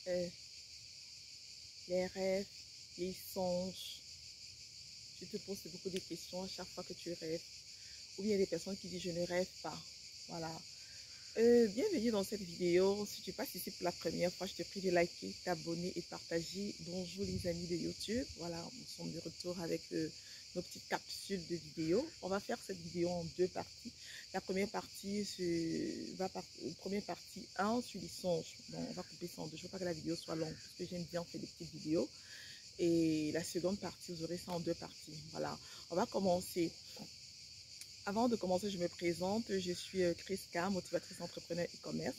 euh, les rêves, les songes. Tu te poses beaucoup de questions à chaque fois que tu rêves. Ou bien des personnes qui disent je ne rêve pas. Voilà. Bienvenue dans cette vidéo. Si tu passes ici pour la première fois, je te prie de liker, t'abonner et partager. Bonjour les amis de YouTube. Voilà, nous sommes de retour avec nos petites capsules de vidéos. On va faire cette vidéo en deux parties. La première partie, première partie 1 sur les songes. Bon, on va couper ça en deux. Je ne veux pas que la vidéo soit longue parce que j'aime bien faire des petites vidéos. Et la seconde partie, vous aurez ça en deux parties. Voilà, on va commencer. Avant de commencer, je me présente. Je suis Chriska, motivatrice entrepreneur e-commerce,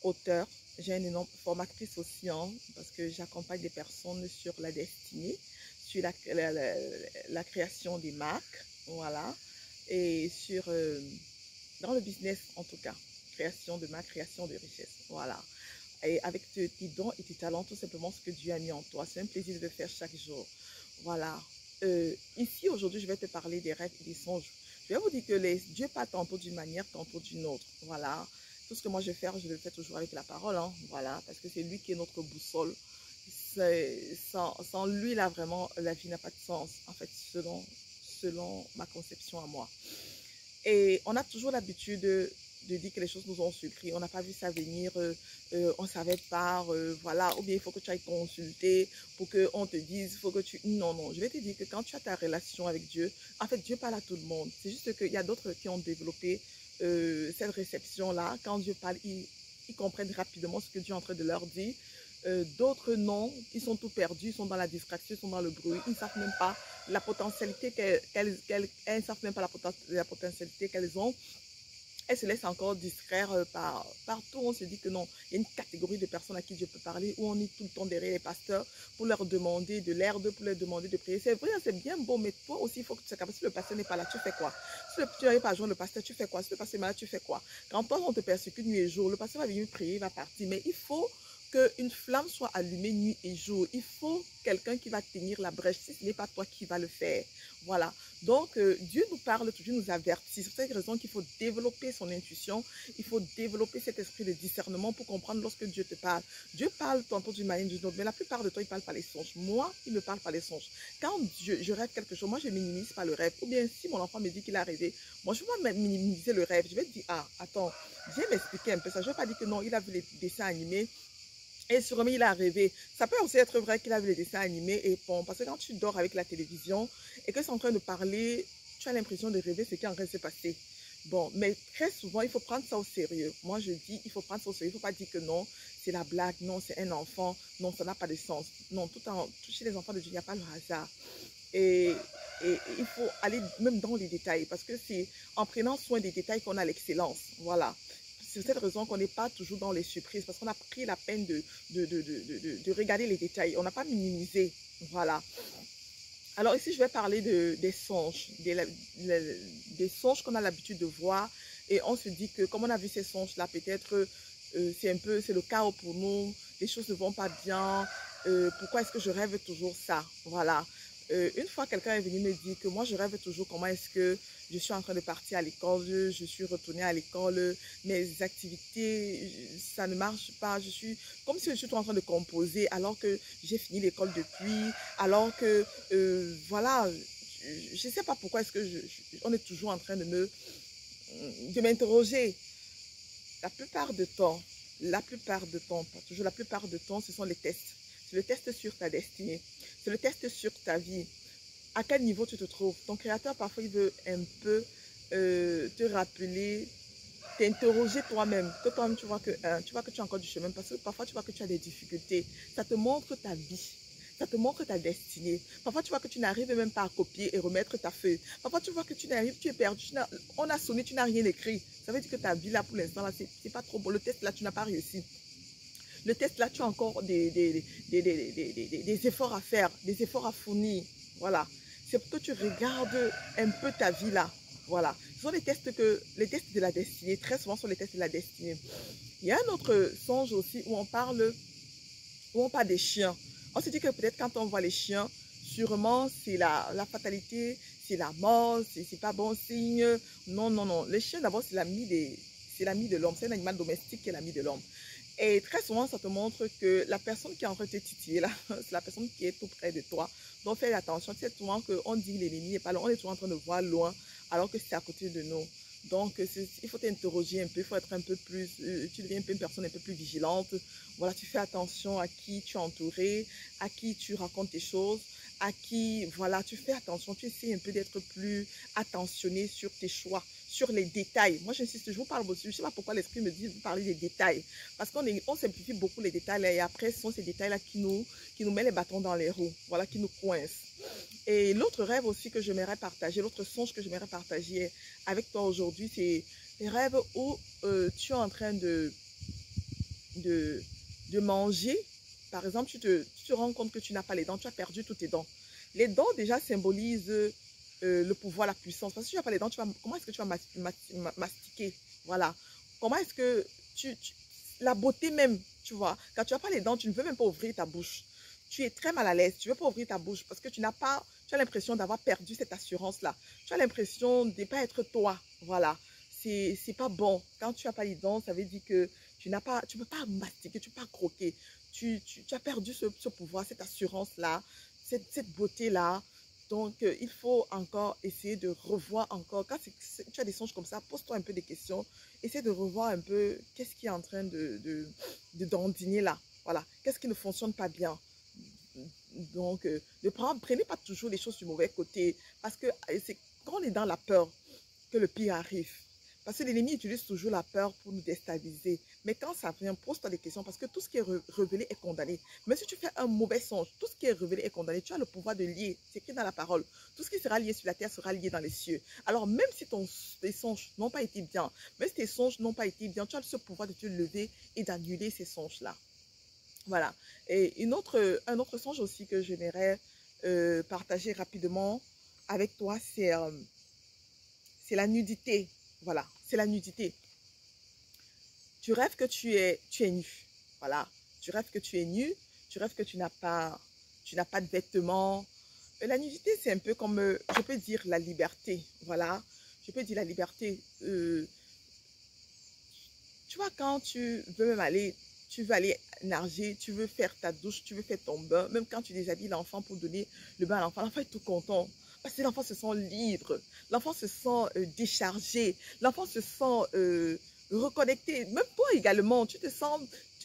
auteur. J'ai un énorme formatrice aussi, parce que j'accompagne des personnes sur la destinée, sur la création des marques, voilà, et sur, dans le business en tout cas, création de marques, création de richesse, voilà. Et avec tes dons et tes talents, tout simplement ce que Dieu a mis en toi. C'est un plaisir de le faire chaque jour. Voilà. Ici, aujourd'hui, je vais te parler des rêves et des songes. Je vais vous dire que Dieu parle tantôt d'une manière, tantôt d'une autre. Voilà. Tout ce que moi je vais faire, je le fais toujours avec la parole. Voilà. Parce que c'est lui qui est notre boussole. Sans lui, là, vraiment, la vie n'a pas de sens. En fait, selon ma conception à moi. Et on a toujours l'habitude de dire que les choses nous ont surpris. On n'a pas vu ça venir, on ne savait pas, voilà. Ou bien il faut que tu ailles consulter pour qu'on te dise, il faut que tu... Non, non, je vais te dire que quand tu as ta relation avec Dieu, en fait, Dieu parle à tout le monde. C'est juste qu'il y a d'autres qui ont développé cette réception-là. Quand Dieu parle, ils comprennent rapidement ce que Dieu est en train de leur dire. D'autres non, ils sont tout perdus, ils sont dans la distraction, ils sont dans le bruit, ils ne savent même pas la potentialité elles savent même pas la potentialité qu'elles ont. Elles se laissent encore distraire partout. On se dit que non, il y a une catégorie de personnes à qui Dieu peut parler, où on est tout le temps derrière les pasteurs pour leur demander de l'aide, pour leur demander de prier. C'est vrai, c'est bien beau, mais toi aussi, il faut que tu sois capable. Si le pasteur n'est pas là, tu fais quoi? Si tu n'arrives pas à joindre le pasteur, tu fais quoi? Si le pasteur est malade, tu fais quoi? Quand toi, on te persécute nuit et jour, le pasteur va venir prier, il va partir. Mais il faut qu'une flamme soit allumée nuit et jour. Il faut quelqu'un qui va tenir la brèche. Si ce n'est pas toi qui va le faire. Voilà. Donc, Dieu nous parle toujours, nous avertit. C'est pour cette raison qu'il faut développer son intuition. Il faut développer cet esprit de discernement pour comprendre lorsque Dieu te parle. Dieu parle tantôt d'une manière ou d'une autre, mais la plupart de temps, il parle par les songes. Moi, il me parle par les songes. Quand je rêve quelque chose, moi, je minimise pas le rêve. Ou bien, si mon enfant me dit qu'il a rêvé, moi, je ne vais pas minimiser le rêve. Je vais dire, ah, attends, viens m'expliquer un peu ça. Je ne vais pas dire que non, il a vu les dessins animés. Et sûrement, il a rêvé. Ça peut aussi être vrai qu'il a vu les dessins animés. Et bon, parce que quand tu dors avec la télévision et que c'est en train de parler, tu as l'impression de rêver ce qui est en train de se passer. Bon, mais très souvent, il faut prendre ça au sérieux. Moi, je dis, il faut prendre ça au sérieux. Il ne faut pas dire que non, c'est la blague, non, c'est un enfant, non, ça n'a pas de sens. Non, chez les enfants de Dieu, il n'y a pas le hasard. Et il faut aller même dans les détails parce que c'est en prenant soin des détails qu'on a l'excellence. Voilà. C'est cette raison qu'on n'est pas toujours dans les surprises parce qu'on a pris la peine de regarder les détails. On n'a pas minimisé. Voilà. Alors ici, je vais parler des songes, des songes qu'on a l'habitude de voir. Et on se dit que comme on a vu ces songes-là, peut-être c'est le chaos pour nous. Les choses ne vont pas bien. Pourquoi est-ce que je rêve toujours ça? Voilà. Une fois, quelqu'un est venu me dire que moi, je rêve toujours comment est-ce que je suis en train de partir à l'école, je suis retournée à l'école, mes activités, ça ne marche pas. Je suis comme si je suis en train de composer alors que j'ai fini l'école depuis, alors que, voilà, je ne sais pas pourquoi est-ce que on est toujours en train de m'interroger. La plupart du temps, pas toujours, la plupart du temps, ce sont les tests. C'est le test sur ta destinée. C'est le test sur ta vie. À quel niveau tu te trouves? Ton créateur, parfois, il veut un peu te rappeler, t'interroger toi-même. Que toi-même, tu vois que tu as encore du chemin. Parce que parfois, tu vois que tu as des difficultés. Ça te montre ta vie. Ça te montre ta destinée. Parfois, tu vois que tu n'arrives même pas à copier et remettre ta feuille. Parfois, tu vois que tu es perdu. On a sonné, tu n'as rien écrit. Ça veut dire que ta vie, là, pour l'instant, là, c'est pas trop bon. Le test, là, tu n'as pas réussi. Le test, là, tu as encore des efforts à faire, des efforts à fournir. Voilà. C'est pour que tu regardes un peu ta vie là. Voilà. Ce sont les tests de la destinée. Très souvent, ce sont les tests de la destinée. Il y a un autre songe aussi où on parle des chiens. On se dit que peut-être quand on voit les chiens, sûrement c'est la fatalité, c'est la mort, c'est pas bon signe. Non, non, non. Les chiens, d'abord, c'est l'ami de l'homme. C'est un animal domestique qui est l'ami de l'homme. Et très souvent, ça te montre que la personne qui est en train de te titiller là, c'est la personne qui est tout près de toi. Donc, fais attention. Tu sais souvent qu'on dit que l'ennemi n'est pas loin. On est toujours en train de voir loin alors que c'est à côté de nous. Donc, il faut t'interroger un peu. Il faut être un peu plus... tu deviens un peu une personne un peu plus vigilante. Voilà, tu fais attention à qui tu es entouré, à qui tu racontes tes choses, à qui... Voilà, tu fais attention. Tu essaies un peu d'être plus attentionné sur tes choix, sur les détails. Moi, j'insiste, je vous parle aussi. Je ne sais pas pourquoi l'esprit me dit de parler des détails. Parce on simplifie beaucoup les détails et après, ce sont ces détails-là qui nous met les bâtons dans les roues, voilà, qui nous coincent. Et l'autre rêve aussi que j'aimerais partager, l'autre songe que j'aimerais partager avec toi aujourd'hui, c'est les rêves où tu es en train de manger. Par exemple, tu te rends compte que tu n'as pas les dents, tu as perdu toutes tes dents. Les dents déjà symbolisent le pouvoir, la puissance. Parce que si tu n'as pas les dents, comment est-ce que tu vas mastiquer? Voilà. Comment est-ce que la beauté même, tu vois, quand tu n'as pas les dents, tu ne veux même pas ouvrir ta bouche. Tu es très mal à l'aise, tu ne veux pas ouvrir ta bouche parce que tu as l'impression d'avoir perdu cette assurance-là. Tu as l'impression de ne pas être toi, voilà. C'est pas bon. Quand tu n'as pas les dents, ça veut dire que tu peux pas mastiquer, tu ne peux pas croquer. Tu as perdu ce pouvoir, cette assurance-là, cette beauté-là. Donc, il faut encore essayer de revoir encore. Quand tu as des songes comme ça, pose-toi un peu des questions. Essaie de revoir un peu qu'est-ce qui est en train de dandiner là. Voilà. Qu'est-ce qui ne fonctionne pas bien. Donc, prenez pas toujours les choses du mauvais côté. Parce que c'est quand on est dans la peur que le pire arrive. Parce que l'ennemi utilise toujours la peur pour nous déstabiliser. Mais quand ça vient, pose-toi des questions parce que tout ce qui est révélé est condamné. Mais si tu fais un mauvais songe, tout ce qui est révélé est condamné. Tu as le pouvoir de lier. C'est écrit dans la parole. Tout ce qui sera lié sur la terre sera lié dans les cieux. Alors même si tes songes n'ont pas été bien, même si tes songes n'ont pas été bien, tu as ce pouvoir de te lever et d'annuler ces songes-là. Voilà. Et un autre songe aussi que j'aimerais partager rapidement avec toi, c'est la nudité. Voilà, c'est la nudité. Tu rêves que tu es nu. Voilà, tu rêves que tu es nu. Tu rêves que tu n'as pas de vêtements. La nudité, c'est un peu comme, je peux dire, la liberté. Voilà, je peux dire la liberté. Tu vois, quand tu veux aller nager, tu veux faire ta douche, tu veux faire ton bain, même quand tu déshabilles l'enfant pour donner le bain à l'enfant est tout content. Parce que l'enfant se sent libre, l'enfant se sent déchargé, l'enfant se sent reconnecté. Même toi également,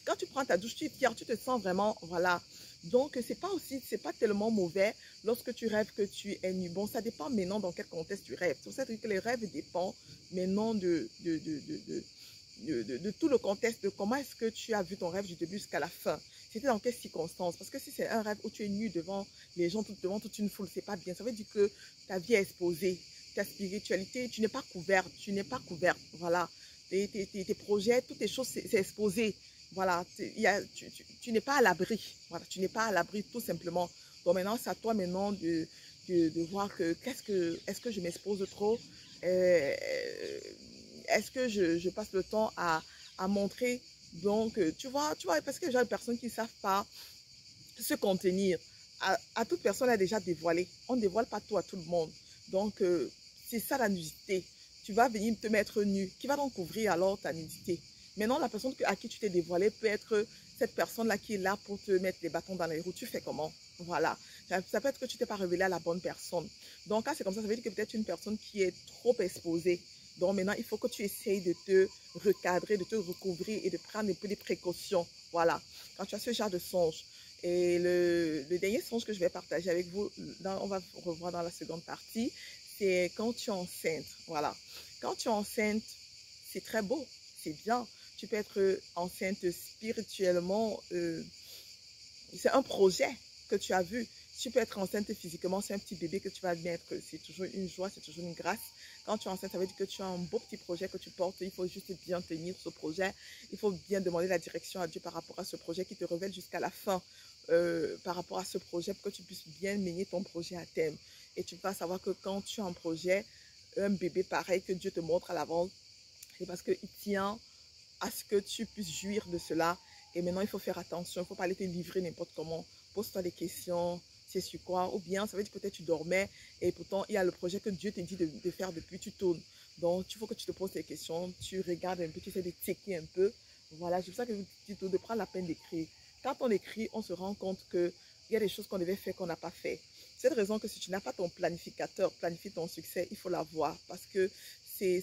quand tu prends ta douche, tu es fier, tu te sens vraiment, voilà. Donc, c'est pas tellement mauvais lorsque tu rêves que tu es nu. Bon, ça dépend maintenant dans quel contexte tu rêves. C'est pour ça que les rêves dépendent maintenant de tout le contexte de comment est-ce que tu as vu ton rêve du début jusqu'à la fin. C'était dans quelles circonstances? Parce que si c'est un rêve où tu es nu devant les gens, devant toute une foule, c'est pas bien. Ça veut dire que ta vie est exposée, ta spiritualité, tu n'es pas couverte, voilà. Tes projets, toutes tes choses, c'est exposé. Voilà, tu n'es pas à l'abri. Voilà, tu n'es pas à l'abri tout simplement. Donc maintenant, c'est à toi maintenant de voir est-ce que je m'expose trop? Est-ce que je passe le temps à montrer? Donc, tu vois, parce que j'ai des personnes qui ne savent pas se contenir. À toute personne a déjà dévoilé. On ne dévoile pas tout à tout le monde. Donc, c'est ça la nudité. Tu vas venir te mettre nu. Qui va donc couvrir alors ta nudité? Maintenant, la personne à qui tu t'es dévoilé peut être cette personne-là qui est là pour te mettre les bâtons dans les roues. Tu fais comment? Voilà. Ça peut être que tu ne t'es pas révélé à la bonne personne. Donc, quand c'est comme ça veut dire que peut-être une personne qui est trop exposée. Donc, maintenant, il faut que tu essayes de te recadrer, de te recouvrir et de prendre un peu des précautions. Voilà. Quand tu as ce genre de songe. Et le dernier songe que je vais partager avec vous, on va revoir dans la seconde partie, c'est quand tu es enceinte. Voilà. Quand tu es enceinte, c'est très beau, c'est bien. Tu peux être enceinte spirituellement. C'est un projet que tu as vu. Tu peux être enceinte physiquement, c'est un petit bébé que tu vas mettre. C'est toujours une joie, c'est toujours une grâce. Quand tu es enceinte, ça veut dire que tu as un beau petit projet que tu portes. Il faut juste bien tenir ce projet. Il faut bien demander la direction à Dieu par rapport à ce projet qui te révèle jusqu'à la fin. Par rapport à ce projet pour que tu puisses bien mener ton projet à terme. Et tu vas savoir que quand tu as un projet, un bébé pareil que Dieu te montre à l'avance, c'est parce qu'il tient à ce que tu puisses jouir de cela. Et maintenant, il faut faire attention. Il ne faut pas aller te livrer n'importe comment. Pose-toi des questions. C'est sur quoi? Ou bien, ça veut dire que peut-être tu dormais et pourtant, il y a le projet que Dieu t'a dit de faire depuis, tu tournes. Donc, il faut que tu te poses des questions. Tu regardes un peu, tu essaies de checker un peu. Voilà, c'est pour ça que je vous dis de prendre la peine d'écrire. Quand on écrit, on se rend compte qu'il y a des choses qu'on devait faire qu'on n'a pas fait. C'est cette raison que si tu n'as pas ton planificateur, planifie ton succès, il faut l'avoir parce que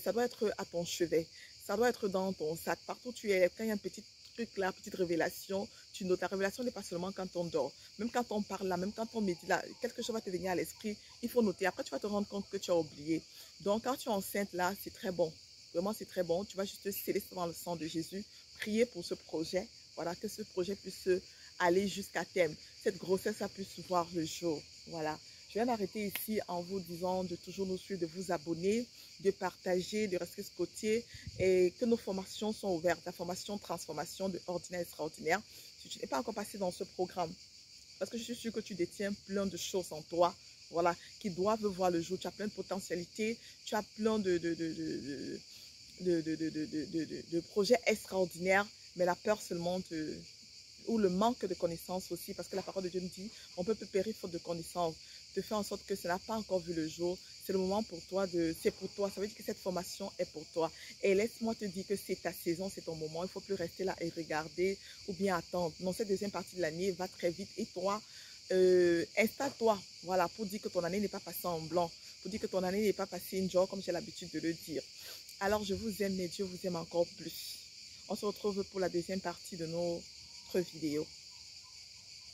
ça doit être à ton chevet. Ça doit être dans ton sac. Partout où tu es, quand il y a un petit truc là, petite révélation, tu notes. La révélation n'est pas seulement quand on dort. Même quand on parle là, même quand on médite là, quelque chose va te venir à l'esprit, il faut noter. Après, tu vas te rendre compte que tu as oublié. Donc, quand tu es enceinte là, c'est très bon. Vraiment, c'est très bon. Tu vas juste sceller ça dans le sang de Jésus, prier pour ce projet. Voilà, que ce projet puisse aller jusqu'à terme. Cette grossesse, ça puisse voir le jour. Voilà. Je viens d'arrêter ici en vous disant de toujours nous suivre, de vous abonner, de partager, de rester scotché et que nos formations sont ouvertes. La formation transformation de ordinaire extraordinaire. Si tu n'es pas encore passé dans ce programme, parce que je suis sûre que tu détiens plein de choses en toi, voilà, qui doivent voir le jour. Tu as plein de potentialités, tu as plein de projets extraordinaires, mais la peur seulement ou le manque de connaissances aussi, parce que la parole de Dieu nous dit, on peut périr faute de connaissances, de faire en sorte que ça n'a pas encore vu le jour. C'est le moment pour toi c'est pour toi. Ça veut dire que cette formation est pour toi. Et laisse-moi te dire que c'est ta saison, c'est ton moment. Il ne faut plus rester là et regarder ou bien attendre. Non, cette deuxième partie de l'année va très vite et toi, installe-toi, voilà, pour dire que ton année n'est pas passée en blanc, pour dire que ton année n'est pas passée une joie, comme j'ai l'habitude de le dire. Alors, je vous aime, mais Dieu vous aime encore plus. On se retrouve pour la deuxième partie de notre vidéo.